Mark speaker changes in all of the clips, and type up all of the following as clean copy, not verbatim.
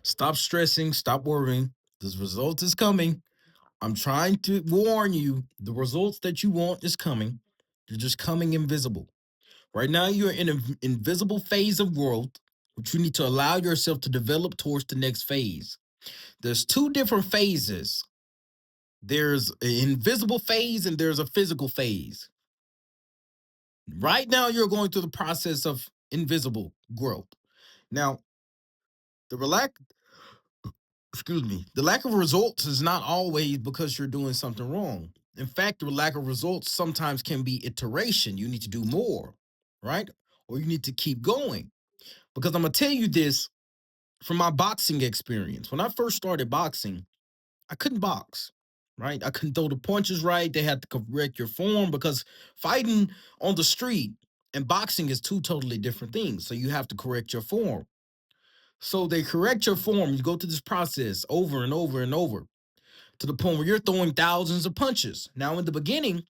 Speaker 1: Stop stressing, stop worrying. The result is coming. I'm trying to warn you, the results that you want is coming. They're just coming invisible. Right now, you're in an invisible phase of growth, which you need to allow yourself to develop towards the next phase. There's two different phases. There's an invisible phase and there's a physical phase. Right now, you're going through the process of invisible growth. Now, the relax the lack of results is not always because you're doing something wrong. In fact, the lack of results sometimes can be iteration. You need to do more, right? Or you need to keep going. Because I'm gonna tell you this from my boxing experience. When I first started boxing, I couldn't box, right? I couldn't throw the punches right. They had to correct your form because fighting on the street and boxing is two totally different things. So you have to correct your form. So they correct your form. You go through this process over and over and over to the point where you're throwing thousands of punches. Now, in the beginning,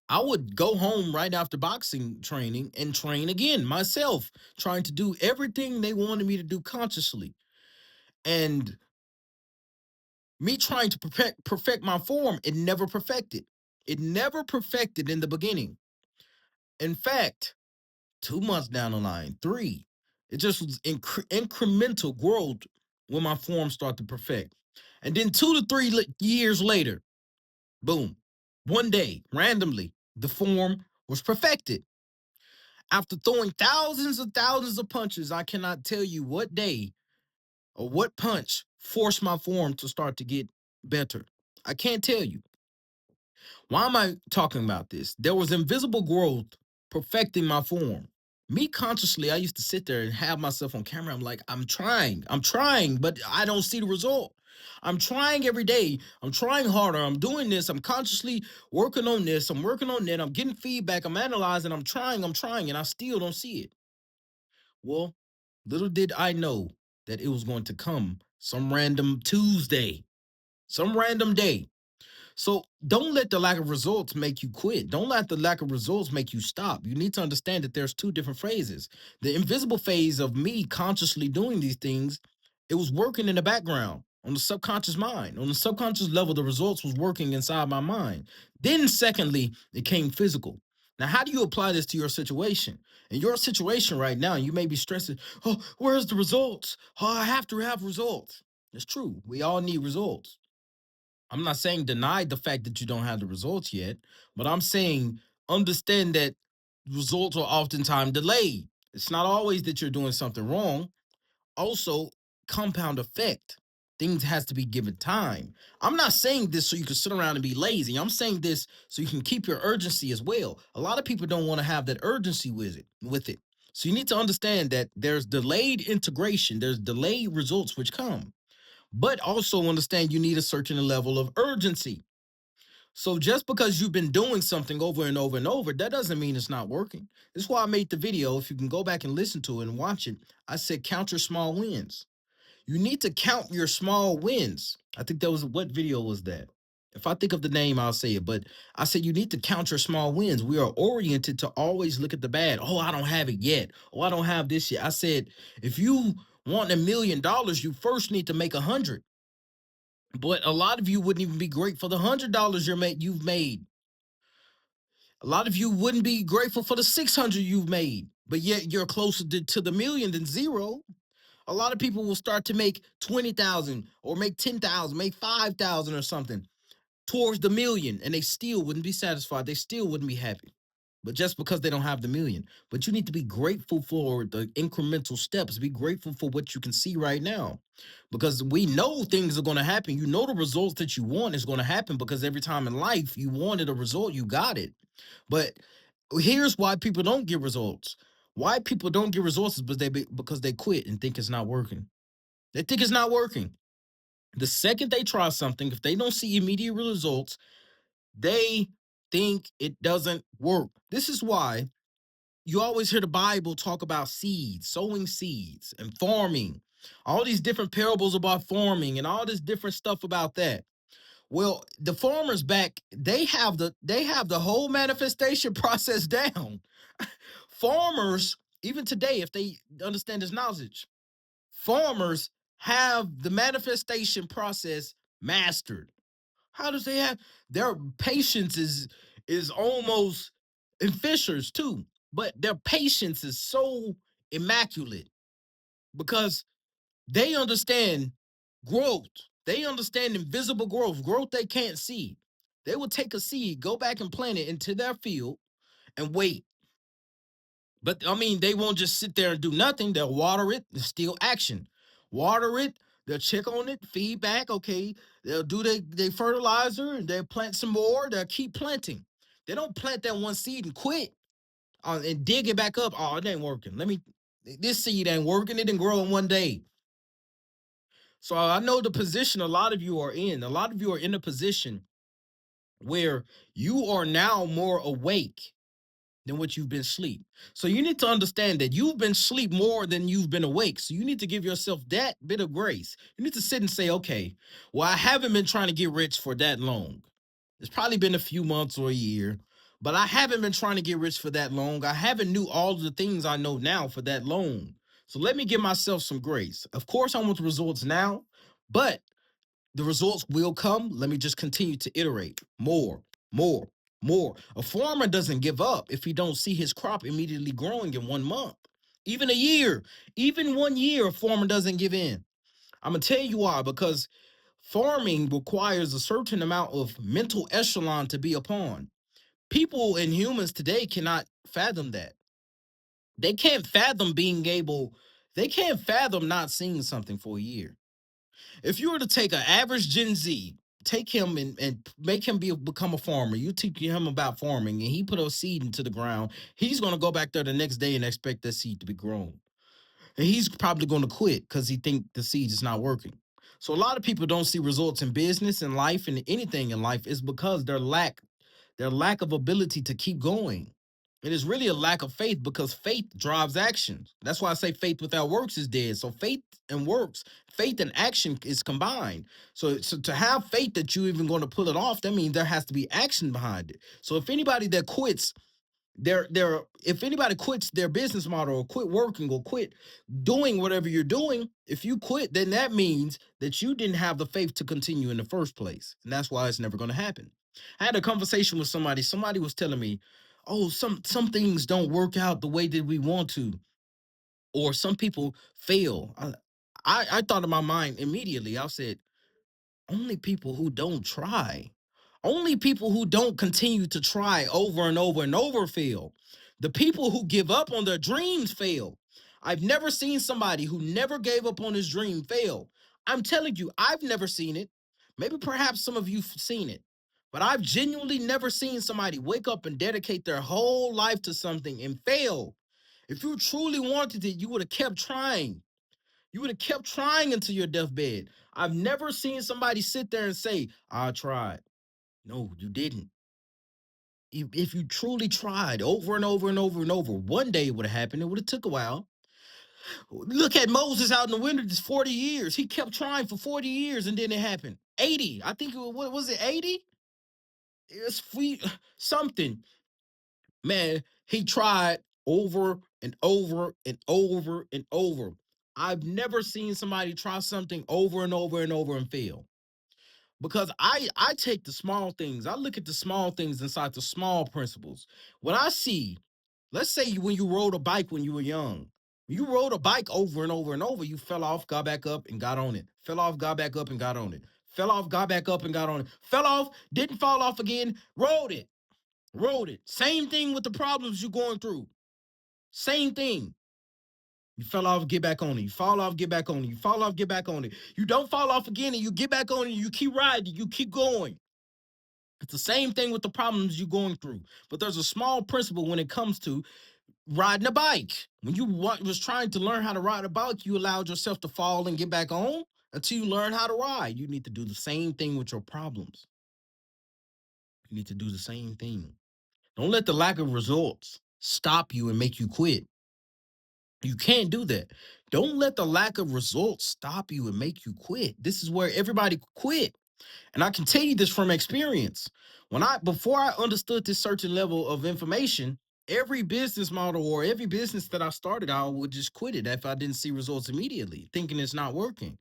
Speaker 1: I would go home right after boxing training and train again myself, trying to do everything they wanted me to do consciously. And me trying to perfect my form, it never perfected. It never perfected in the beginning. In fact, 2 months down the line, three, it just was incremental growth when my form started to perfect. And then 2 to 3 years later, boom, one day, randomly, the form was perfected. After throwing thousands of punches, I cannot tell you what day or what punch forced my form to start to get better. I can't tell you. Why am I talking about this? There was invisible growth perfecting my form. Me consciously, I used to sit there and have myself on camera. I'm like, I'm trying, but I don't see the result. I'm trying every day. I'm trying harder. I'm doing this. I'm consciously working on this. I'm working on that. I'm getting feedback. I'm analyzing. I'm trying, and I still don't see it. Well, little did I know that it was going to come some random Tuesday, some random day. So don't let the lack of results make you quit. Don't let the lack of results make you stop. You need to understand that there's two different phases. The invisible phase of me consciously doing these things, it was working in the background on the subconscious mind. On the subconscious level, the results was working inside my mind. Then secondly, it came physical. Now, how do you apply this to your situation? In your situation right now, you may be stressing, oh, where's the results? Oh, I have to have results. It's true. We all need results. I'm not saying deny the fact that you don't have the results yet, but I'm saying understand that results are oftentimes delayed. It's not always that you're doing something wrong. Also, compound effect. Things has to be given time. I'm not saying this so you can sit around and be lazy. I'm saying this so you can keep your urgency as well. A lot of people don't want to have that urgency with it. So you need to understand that there's delayed integration, there's delayed results which come, but also understand you need a certain level of urgency. So just because you've been doing something over and over and over, that doesn't mean it's not working. That's why I made the video. If you can go back and listen to it and watch it, I said count your small wins. You need to count your small wins. I think that was what video was that? If I think of the name, I'll say it. But I said you need to count your small wins. We are oriented to always look at the bad. Oh, I don't have it yet. Oh, I don't have this yet. I said if you want $1 million, you first need to make 100. But a lot of you wouldn't even be grateful for the $100 you've made. A lot of you wouldn't be grateful for the 600 you've made, but yet you're closer to the million than zero. A lot of people will start to make 20,000 or make 10,000, make 5,000 or something towards the million, and they still wouldn't be satisfied. They still wouldn't be happy. But just because they don't have the million. But you need to be grateful for the incremental steps. Be grateful for what you can see right now. Because we know things are going to happen. You know the results that you want is going to happen because every time in life you wanted a result, you got it. But here's why people don't get results. Why people don't get results is because they quit and think it's not working. They think it's not working. The second they try something, if they don't see immediate results, they think it doesn't work. This is why you always hear the Bible talk about seeds, sowing seeds, and farming. All these different parables about farming and all this different stuff about that. Well, the farmers back, they have the whole manifestation process down. Farmers, even today, if they understand this knowledge, farmers have the manifestation process mastered. How does they have their patience is almost in Fishers too, but their patience is so immaculate because they understand growth. They understand invisible growth they can't see. They will take a seed, go back and plant it into their field and wait. But I mean, they won't just sit there and do nothing. They'll water it, still action. Water it, they'll check on it, feedback. Okay, they'll do their fertilizer and they'll plant some more. They'll keep planting. They don't plant that one seed and quit and dig it back up. Oh, it ain't working. This seed ain't working. It didn't grow in one day. So I know the position a lot of you are in. A lot of you are in a position where you are now more awake than what you've been asleep. So you need to understand that you've been asleep more than you've been awake. So you need to give yourself that bit of grace. You need to sit and say, okay, well, I haven't been trying to get rich for that long. It's probably been a few months or a year, but I haven't been trying to get rich for that long. I haven't knew all the things I know now for that long. So let me give myself some grace. Of course, I want the results now, but the results will come. Let me just continue to iterate more, more, more. A farmer doesn't give up if he don't see his crop immediately growing in 1 month, even a year, even 1 year. A farmer doesn't give in. I'm gonna tell you why. Because farming requires a certain amount of mental echelon to be upon. People and humans today cannot fathom that. They can't fathom being able. They can't fathom not seeing something for a year. If you were to take an average Gen Z, take him and make him become a farmer, you teach him about farming, and he put a seed into the ground, he's going to go back there the next day and expect that seed to be grown. And he's probably going to quit because he think the seed is not working. So a lot of people don't see results in business and life and anything in life is because their lack of ability to keep going. It is really a lack of faith because faith drives action. That's why I say faith without works is dead. So faith and action is combined. So to have faith that you even going to pull it off, that means there has to be action behind it. So if anybody that quits if anybody quits their business model or quit working or quit doing whatever you're doing, if you quit, then that means that you didn't have the faith to continue in the first place. And that's why it's never going to happen. I had a conversation with somebody. Somebody was telling me, "Oh, some things don't work out the way that we want to, or some people fail." I thought in my mind immediately. I said, only people who don't try. Only people who don't continue to try over and over and over fail. The people who give up on their dreams fail. I've never seen somebody who never gave up on his dream fail. I'm telling you, I've never seen it. Maybe perhaps some of you've seen it. But I've genuinely never seen somebody wake up and dedicate their whole life to something and fail. If you truly wanted it, you would have kept trying. You would have kept trying until your deathbed. I've never seen somebody sit there and say, I tried. No, you didn't. If you truly tried over and over and over and over, one day it would have happened. It would have took a while. Look at Moses out in the wilderness 40 years. He kept trying for 40 years and then it happened. 80. I think what was it, 80? It's something. Man, he tried over and over and over and over. I've never seen somebody try something over and over and over and fail. Because I take the small things. I look at the small things inside the small principles. When I see, let's say when you rode a bike when you were young, you rode a bike over and over and over, you fell off, got back up and got on it. Fell off, got back up and got on it. Fell off, got back up and got on it. Fell off, didn't fall off again, rode it. Rode it. Same thing with the problems you're going through. Same thing. You fell off, get back on it. You fall off, get back on it. You fall off, get back on it. You don't fall off again and you get back on it. You keep riding, you keep going. It's the same thing with the problems you're going through. But there's a small principle when it comes to riding a bike. When you was trying to learn how to ride a bike, you allowed yourself to fall and get back on until you learn how to ride. You need to do the same thing with your problems. You need to do the same thing. Don't let the lack of results stop you and make you quit. You can't do that. Don't let the lack of results stop you and make you quit. This is where everybody quit. And I can tell you this from experience. Before I understood this certain level of information, every business model or every business that I started, I would just quit it if I didn't see results immediately, thinking it's not working.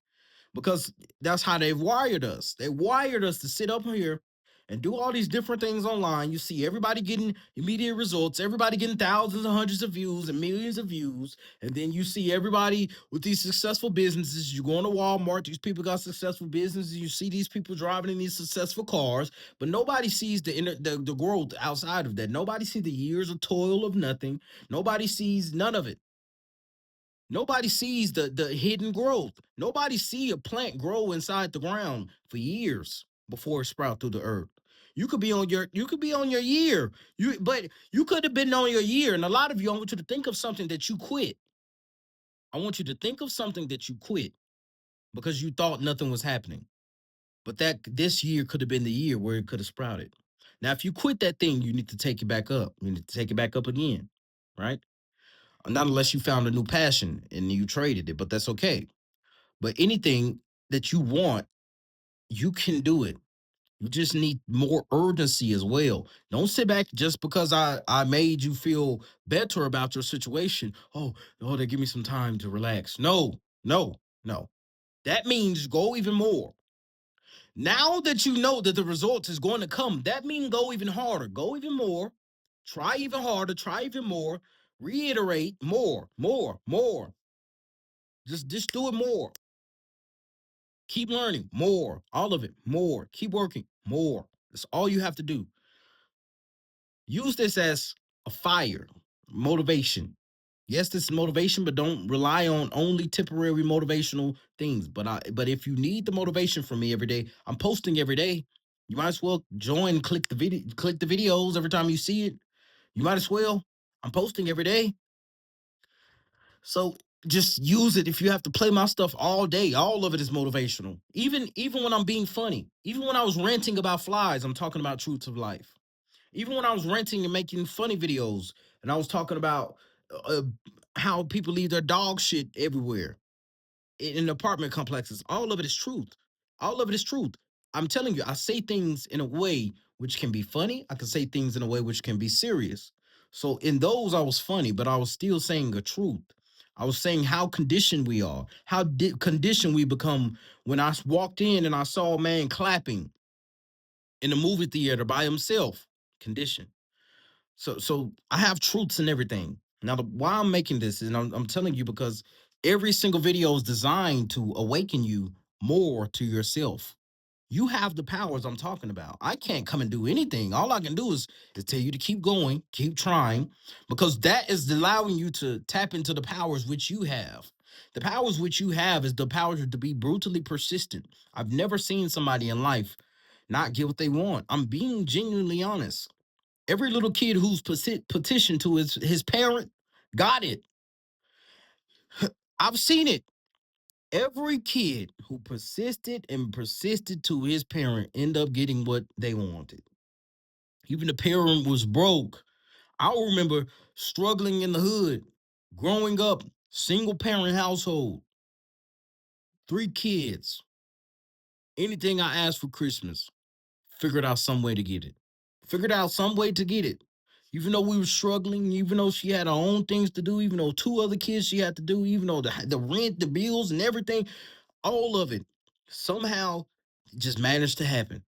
Speaker 1: because that's how they've wired us. They wired us to sit up here and do all these different things online. You see everybody getting immediate results, everybody getting thousands and hundreds of views and millions of views. And then you see everybody with these successful businesses. You go into Walmart, these people got successful businesses. You see these people driving in these successful cars, but nobody sees the growth outside of that. Nobody sees the years of toil of nothing. Nobody sees none of it. Nobody sees the hidden growth. Nobody see a plant grow inside the ground for years before it sprout through the earth. You could be on your year. But you could have been on your year. And a lot of you, I want you to think of something that you quit. I want you to think of something that you quit because you thought nothing was happening. But that this year could have been the year where it could have sprouted. Now, if you quit that thing, you need to take it back up. You need to take it back up again, right? Not unless you found a new passion and you traded it, but that's okay. But anything that you want, you can do it. You just need more urgency as well. Don't sit back just because I made you feel better about your situation. Oh, they give me some time to relax. No, no, no. That means go even more. Now that you know that the results is going to come, that means go even harder, go even more, try even harder, try even more, reiterate more, more, more. Just do it more. Keep learning more, all of it, more. Keep working more. That's all you have to do. Use this as a fire, motivation. Yes, this is motivation, but don't rely on only temporary motivational things. But if you need the motivation from me every day, I'm posting every day. You might as well join, click the videos every time you see it. You might as well. I'm posting every day. So just use it. If you have to play my stuff all day, all of it is motivational. Even when I'm being funny, even when I was ranting about flies, I'm talking about truths of life. Even when I was renting and making funny videos, and I was talking about uh, how people leave their dog shit everywhere in apartment complexes, all of it is truth. All of it is truth. I'm telling you, I say things in a way which can be funny. I can say things in a way which can be serious. So in those, I was funny, but I was still saying the truth. I was saying how conditioned we are, how conditioned we become. When I walked in and I saw a man clapping in the movie theater by himself, conditioned. So I have truths in everything. Now, why I'm making this, and I'm telling you because every single video is designed to awaken you more to yourself. You have the powers I'm talking about. I can't come and do anything. All I can do is tell you to keep going, keep trying, because that is allowing you to tap into the powers which you have. The powers which you have is the power to be brutally persistent. I've never seen somebody in life not get what they want. I'm being genuinely honest. Every little kid who's petitioned to his parent got it. I've seen it. Every kid who persisted and persisted to his parent end up getting what they wanted. Even the parent was broke. I remember struggling in the hood, growing up, single parent household, 3 kids. Anything I asked for Christmas, figured out some way to get it. Figured out some way to get it. Even though we were struggling, even though she had her own things to do, even though 2 other kids she had to do, even though the rent, the bills, and everything, all of it somehow just managed to happen.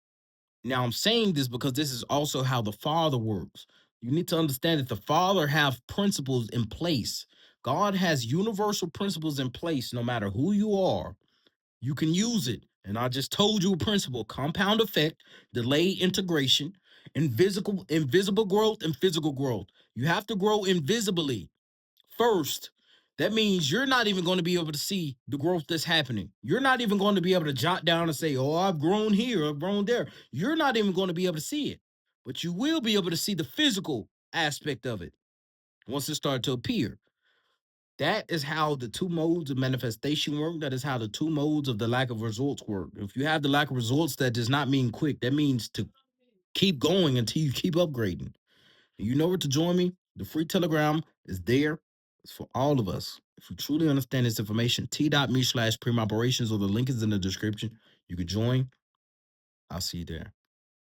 Speaker 1: Now I'm saying this because this is also how the Father works. You need to understand that the Father have principles in place. God has universal principles in place no matter who you are. You can use it. And I just told you a principle: compound effect, delayed integration, invisible growth, and physical growth. You have to grow invisibly first. That means you're not even going to be able to see the growth that's happening. You're not even going to be able to jot down and say, oh, I've grown here, I've grown there. You're not even going to be able to see it. But you will be able to see the physical aspect of it once it starts to appear. That is how the 2 modes of manifestation work. That is how the 2 modes of the lack of results work. If you have the lack of results, that does not mean quick. That means to keep going until you keep upgrading. You know where to join me. The free Telegram is there. It's for all of us. If you truly understand this information, t.me/prime operations, or the link is in the description. You can join. I'll see you there.